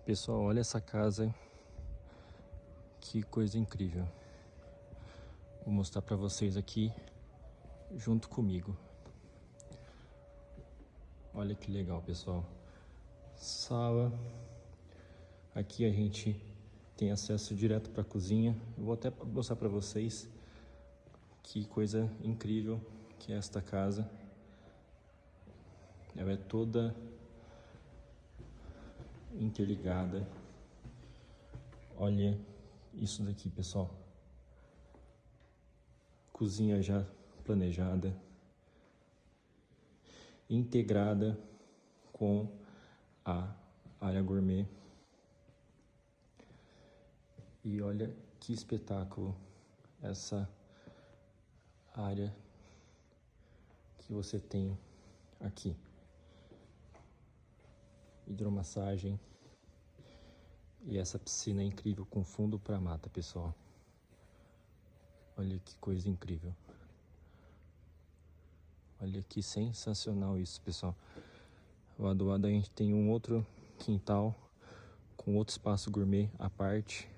Pessoal, olha essa casa, que coisa incrível. Vou mostrar pra vocês aqui, junto comigo. Olha que legal, pessoal. Sala. Aqui a gente tem acesso direto pra cozinha. Eu vou até mostrar pra vocês que coisa incrível que é esta casa. Ela é toda interligada. Olha isso daqui, pessoal. Cozinha já planejada, integrada com a área gourmet. E olha que espetáculo essa área que você tem aqui. Hidromassagem e essa piscina é incrível com fundo para mata, pessoal. Olha que coisa incrível. Olha que sensacional isso, pessoal. Lá do lado a gente tem um outro quintal com outro espaço gourmet à parte.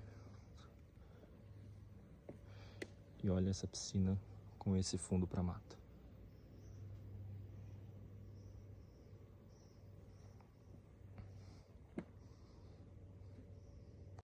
E olha essa piscina com esse fundo para mata.